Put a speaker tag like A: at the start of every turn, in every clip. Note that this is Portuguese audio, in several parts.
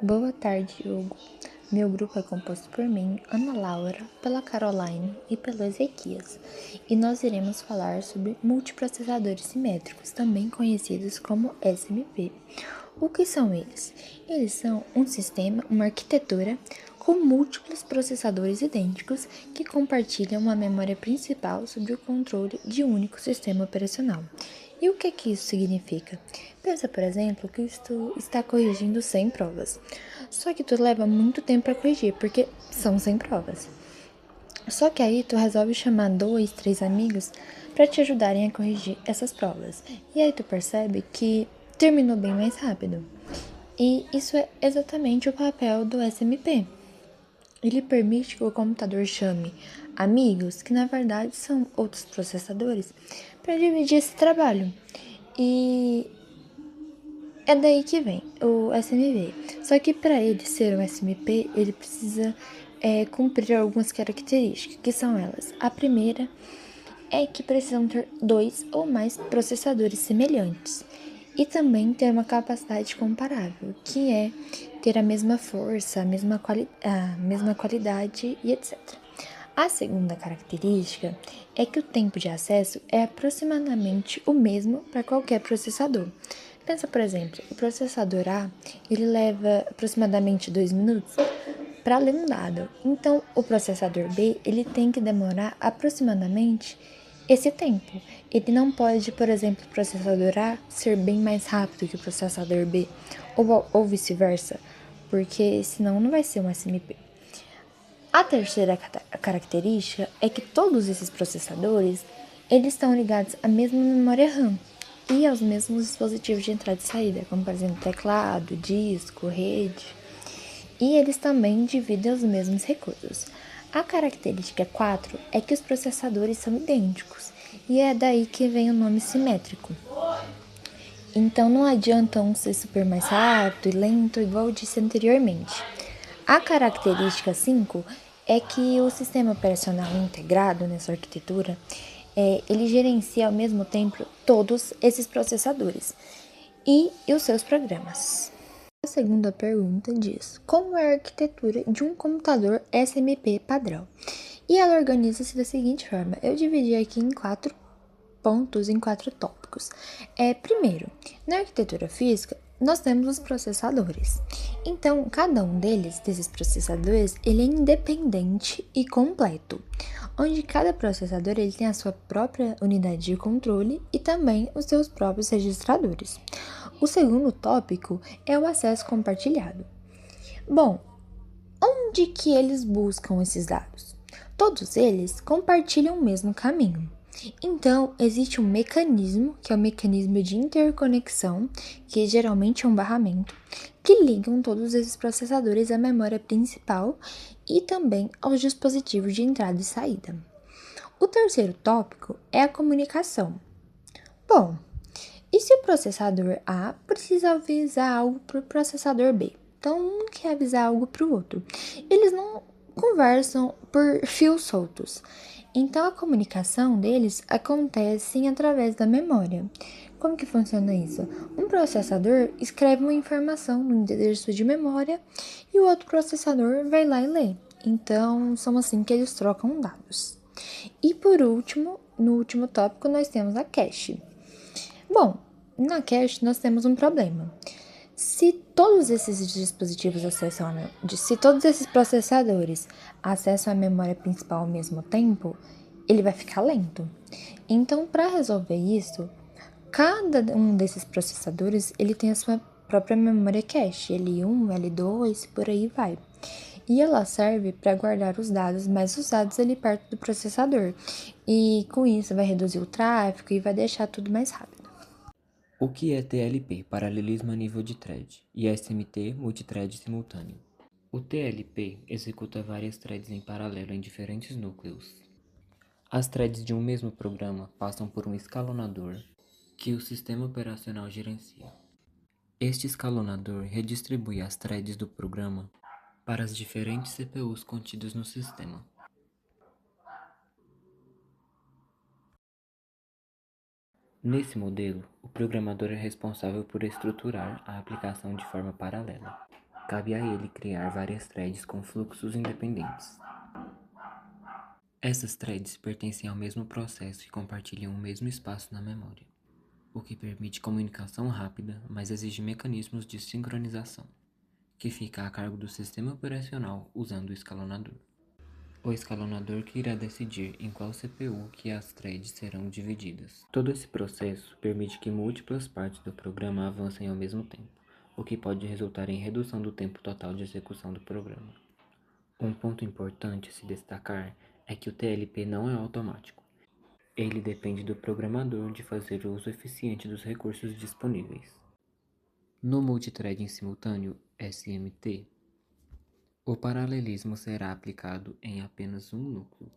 A: Boa tarde, Hugo. Meu grupo é composto por mim, Ana Laura, pela Caroline e pelo Ezequias, e nós iremos falar sobre multiprocessadores simétricos, também conhecidos como SMP. O que são eles? Eles são um sistema, uma arquitetura com múltiplos processadores idênticos que compartilham uma memória principal sobre o controle de um único sistema operacional. E o que isso significa? Pensa, por exemplo, que tu está corrigindo 100 provas. Só que tu leva muito tempo para corrigir, porque são 100 provas. Só que aí tu resolve chamar 2, 3 amigos para te ajudarem a corrigir essas provas. E aí tu percebe que terminou bem mais rápido. E isso é exatamente o papel do SMP. Ele permite que o computador chame amigos, que na verdade são outros processadores, para dividir esse trabalho. E é daí que vem o SMP. Só que para ele ser um SMP, ele precisa cumprir algumas características, que são elas. A primeira é que precisam ter 2 ou mais processadores semelhantes e também ter uma capacidade comparável, que é ter a mesma força, a mesma qualidade e etc. A segunda característica é que o tempo de acesso é aproximadamente o mesmo para qualquer processador. Pensa, por exemplo, o processador A, ele leva aproximadamente 2 minutos para ler um dado. Então, o processador B, ele tem que demorar aproximadamente esse tempo. Ele não pode, por exemplo, o processador A ser bem mais rápido que o processador B, ou vice-versa, porque senão não vai ser um SMP. A terceira característica é que todos esses processadores, eles estão ligados à mesma memória RAM e aos mesmos dispositivos de entrada e saída, como por exemplo teclado, disco, rede, e eles também dividem os mesmos recursos. A característica 4 é que os processadores são idênticos, e é daí que vem o nome simétrico. Então não adianta um ser super mais rápido e lento, igual eu disse anteriormente. A característica 5 é que o sistema operacional integrado nessa arquitetura, ele gerencia ao mesmo tempo todos esses processadores e os seus programas. A segunda pergunta diz: como é a arquitetura de um computador SMP padrão? E ela organiza-se da seguinte forma: eu dividi aqui em 4 pontos, em 4 tópicos. Primeiro, na arquitetura física, nós temos os processadores. Então, cada um desses processadores, ele é independente e completo, onde cada processador ele tem a sua própria unidade de controle e também os seus próprios registradores. O segundo tópico é o acesso compartilhado. Bom, onde que eles buscam esses dados? Todos eles compartilham o mesmo caminho. Então, existe um mecanismo, que é o mecanismo de interconexão, que geralmente é um barramento, que ligam todos esses processadores à memória principal e também aos dispositivos de entrada e saída. O terceiro tópico é a comunicação. Bom, e se o processador A precisa avisar algo para o processador B? Então, um quer avisar algo para o outro. Eles não conversam por fios soltos. Então, a comunicação deles acontece através da memória. Como que funciona isso? Um processador escreve uma informação no endereço de memória e o outro processador vai lá e lê. Então, são assim que eles trocam dados. E por último, no último tópico, nós temos a cache. Bom, na cache nós temos um problema. Se todos esses dispositivos se todos esses processadores acessam a memória principal ao mesmo tempo, ele vai ficar lento. Então, para resolver isso, cada um desses processadores ele tem a sua própria memória cache, L1, L2, por aí vai. E ela serve para guardar os dados mais usados ali perto do processador. E com isso vai reduzir o tráfego e vai deixar tudo mais rápido.
B: O que é TLP, paralelismo a nível de thread, e SMT, multithread simultâneo? O TLP executa várias threads em paralelo em diferentes núcleos. As threads de um mesmo programa passam por um escalonador que o sistema operacional gerencia. Este escalonador redistribui as threads do programa para as diferentes CPUs contidas no sistema. Nesse modelo, o programador é responsável por estruturar a aplicação de forma paralela. cabe a ele criar várias threads com fluxos independentes. Essas threads pertencem ao mesmo processo e compartilham o mesmo espaço na memória, o que permite comunicação rápida, mas exige mecanismos de sincronização, que fica a cargo do sistema operacional usando o escalonador. O escalonador que irá decidir em qual CPU que as threads serão divididas. Todo esse processo permite que múltiplas partes do programa avancem ao mesmo tempo, o que pode resultar em redução do tempo total de execução do programa. Um ponto importante a se destacar é que o TLP não é automático. Ele depende do programador de fazer uso eficiente dos recursos disponíveis. No multithreading simultâneo, SMT, o paralelismo será aplicado em apenas um núcleo,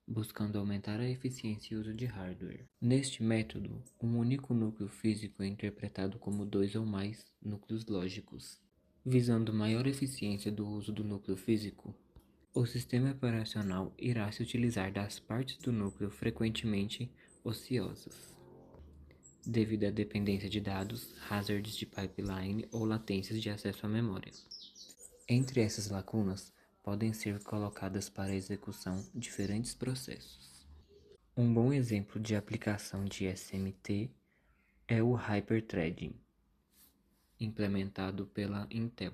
B: buscando aumentar a eficiência e uso de hardware. Neste método, um único núcleo físico é interpretado como 2 ou mais núcleos lógicos. Visando maior eficiência do uso do núcleo físico, o sistema operacional irá se utilizar das partes do núcleo frequentemente ociosas, devido à dependência de dados, hazards de pipeline ou latências de acesso à memória. Entre essas lacunas, podem ser colocadas para execução diferentes processos. Um bom exemplo de aplicação de SMT é o Hyperthreading, implementado pela Intel.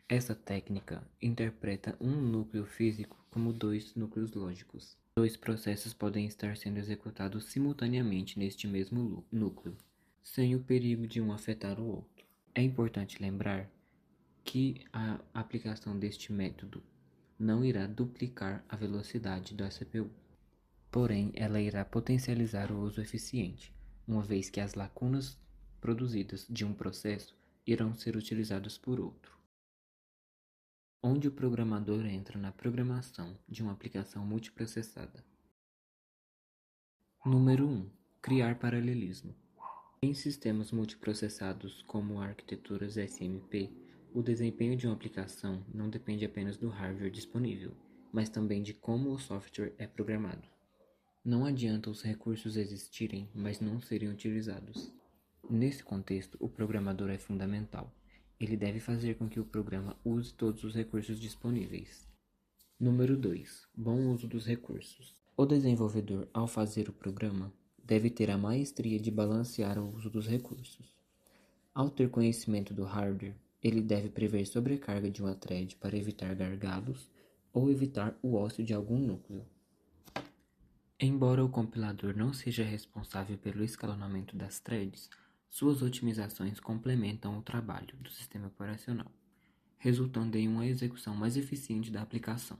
B: Essa técnica interpreta um núcleo físico como 2 núcleos lógicos. 2 processos podem estar sendo executados simultaneamente neste mesmo núcleo, sem o perigo de um afetar o outro. É importante lembrar que a aplicação deste método não irá duplicar a velocidade da CPU, porém ela irá potencializar o uso eficiente, uma vez que as lacunas produzidas de um processo irão ser utilizadas por outro. Onde o programador entra na programação de uma aplicação multiprocessada. Número 1. Criar paralelismo. Em sistemas multiprocessados como arquiteturas SMP, o desempenho de uma aplicação não depende apenas do hardware disponível, mas também de como o software é programado. Não adianta os recursos existirem, mas não serem utilizados. Nesse contexto, o programador é fundamental. Ele deve fazer com que o programa use todos os recursos disponíveis. Número 2. Bom uso dos recursos. O desenvolvedor, ao fazer o programa, deve ter a maestria de balancear o uso dos recursos. Ao ter conhecimento do hardware, ele deve prever sobrecarga de uma thread para evitar gargalos ou evitar o ócio de algum núcleo. Embora o compilador não seja responsável pelo escalonamento das threads, suas otimizações complementam o trabalho do sistema operacional, resultando em uma execução mais eficiente da aplicação.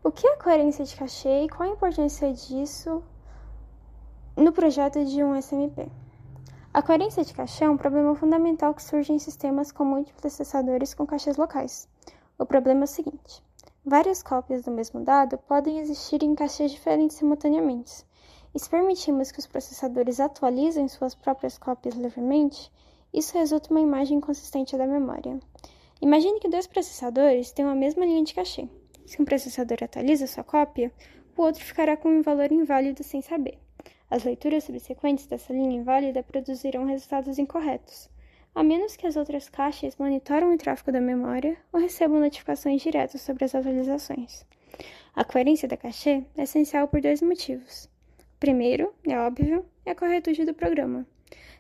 C: O que é coerência de cache e qual a importância disso no projeto de um SMP? A coerência de cache é um problema fundamental que surge em sistemas com multiprocessadores com caches locais. O problema é o seguinte: várias cópias do mesmo dado podem existir em caches diferentes simultaneamente. E se permitirmos que os processadores atualizem suas próprias cópias livremente, isso resulta em uma imagem inconsistente da memória. Imagine que 2 processadores têm a mesma linha de cache. Se um processador atualiza sua cópia, o outro ficará com um valor inválido sem saber. As leituras subsequentes dessa linha inválida produzirão resultados incorretos, a menos que as outras caches monitorem o tráfego da memória ou recebam notificações diretas sobre as atualizações. A coerência da cache é essencial por 2 motivos. O primeiro, é óbvio, é a corretude do programa.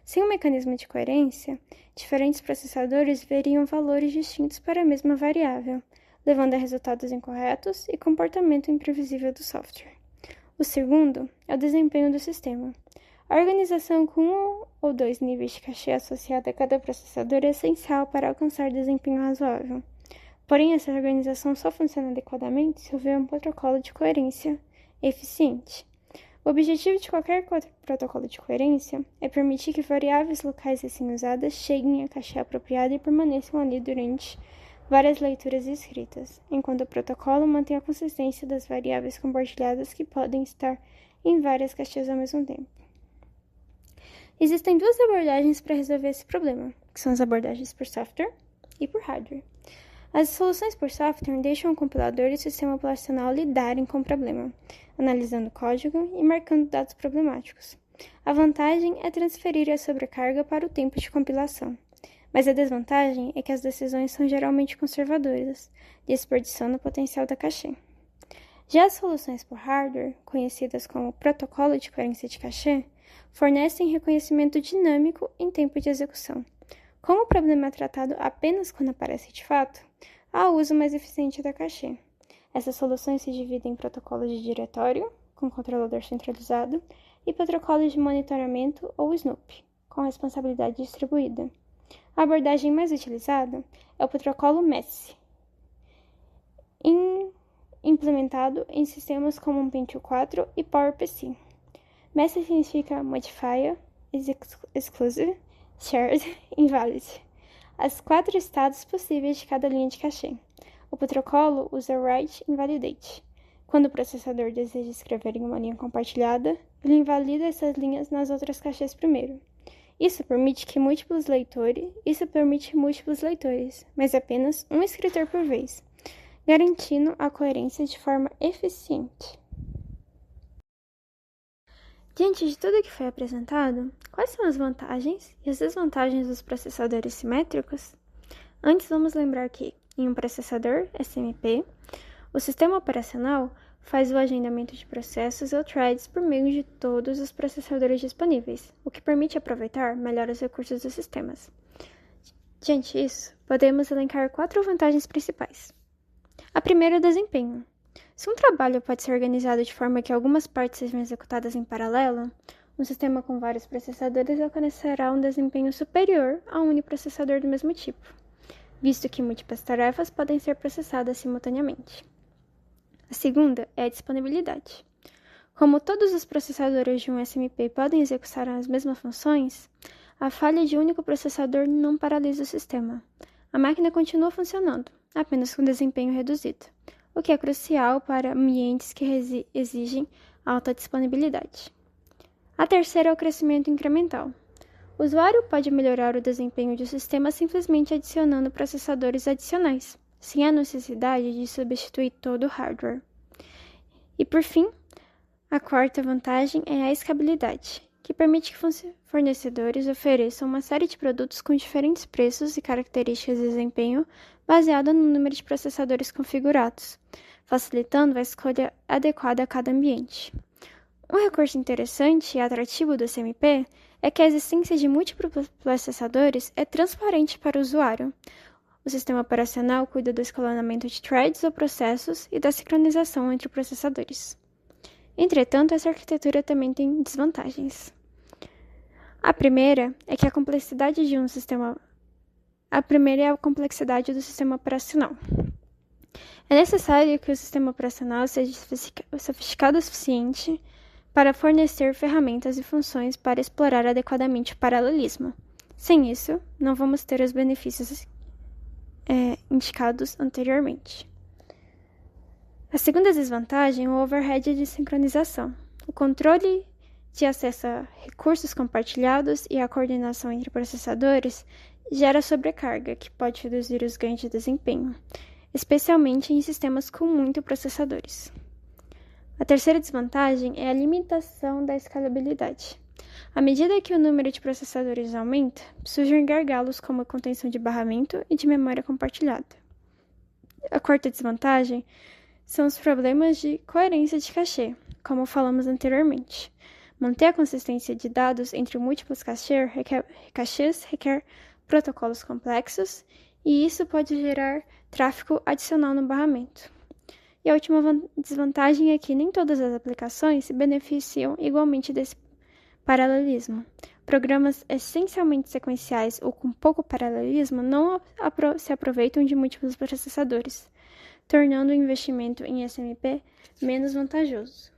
C: Sem um mecanismo de coerência, diferentes processadores veriam valores distintos para a mesma variável, levando a resultados incorretos e comportamento imprevisível do software. O segundo é o desempenho do sistema. A organização com 1 ou 2 níveis de cache associado a cada processador é essencial para alcançar desempenho razoável. Porém, essa organização só funciona adequadamente se houver um protocolo de coerência eficiente. O objetivo de qualquer protocolo de coerência é permitir que variáveis locais assim usadas cheguem à cache apropriada e permaneçam ali durante várias leituras escritas, enquanto o protocolo mantém a consistência das variáveis compartilhadas que podem estar em várias caixas ao mesmo tempo. Existem 2 abordagens para resolver esse problema, que são as abordagens por software e por hardware. As soluções por software deixam o compilador e o sistema operacional lidarem com o problema, analisando o código e marcando dados problemáticos. A vantagem é transferir a sobrecarga para o tempo de compilação, Mas a desvantagem é que as decisões são geralmente conservadoras, desperdiçando o potencial da cache. Já as soluções por hardware, conhecidas como protocolo de coerência de cache, fornecem reconhecimento dinâmico em tempo de execução. Como o problema é tratado apenas quando aparece de fato, há uso mais eficiente da cache. Essas soluções se dividem em protocolos de diretório, com controlador centralizado, e protocolos de monitoramento ou SNOOP, com responsabilidade distribuída. A abordagem mais utilizada é o protocolo MESS, implementado em sistemas como o Pentium 4 e PowerPC. MESS significa Modifier Exclusive Shared Invalid, as 4 estados possíveis de cada linha de cache. O protocolo usa Write Invalidate. Quando o processador deseja escrever em uma linha compartilhada, ele invalida essas linhas nas outras caches primeiro. Isso permite múltiplos leitores, mas apenas um escritor por vez, garantindo a coerência de forma eficiente. Diante de tudo o que foi apresentado, quais são as vantagens e as desvantagens dos processadores simétricos? Antes, vamos lembrar que, em um processador SMP, o sistema operacional faz o agendamento de processos ou threads por meio de todos os processadores disponíveis, o que permite aproveitar melhor os recursos dos sistemas. Diante disso, podemos elencar 4 vantagens principais. A primeira é o desempenho. Se um trabalho pode ser organizado de forma que algumas partes sejam executadas em paralelo, um sistema com vários processadores alcançará um desempenho superior a um uniprocessador do mesmo tipo, visto que múltiplas tarefas podem ser processadas simultaneamente. A segunda é a disponibilidade. Como todos os processadores de um SMP podem executar as mesmas funções, a falha de um único processador não paralisa o sistema. A máquina continua funcionando, apenas com desempenho reduzido, o que é crucial para ambientes que exigem alta disponibilidade. A terceira é o crescimento incremental. O usuário pode melhorar o desempenho do sistema simplesmente adicionando processadores adicionais, sem a necessidade de substituir todo o hardware. E por fim, a quarta vantagem é a escalabilidade, que permite que fornecedores ofereçam uma série de produtos com diferentes preços e características de desempenho baseada no número de processadores configurados, facilitando a escolha adequada a cada ambiente. Um recurso interessante e atrativo do SMP é que a existência de múltiplos processadores é transparente para o usuário. O sistema operacional cuida do escalonamento de threads ou processos e da sincronização entre processadores. Entretanto, essa arquitetura também tem desvantagens. A primeira é a complexidade do sistema operacional. É necessário que o sistema operacional seja sofisticado o suficiente para fornecer ferramentas e funções para explorar adequadamente o paralelismo. Sem isso, não vamos ter os benefícios indicados anteriormente. A segunda desvantagem é o overhead de sincronização. O controle de acesso a recursos compartilhados e a coordenação entre processadores gera sobrecarga, que pode reduzir os ganhos de desempenho, especialmente em sistemas com muitos processadores. A terceira desvantagem é a limitação da escalabilidade. À medida que o número de processadores aumenta, surgem gargalos como a contenção de barramento e de memória compartilhada. A quarta desvantagem são os problemas de coerência de cache, como falamos anteriormente. Manter a consistência de dados entre múltiplos caches requer protocolos complexos, e isso pode gerar tráfego adicional no barramento. E a última desvantagem é que nem todas as aplicações se beneficiam igualmente desse paralelismo. Programas essencialmente sequenciais ou com pouco paralelismo não se aproveitam de múltiplos processadores, tornando o investimento em SMP menos vantajoso.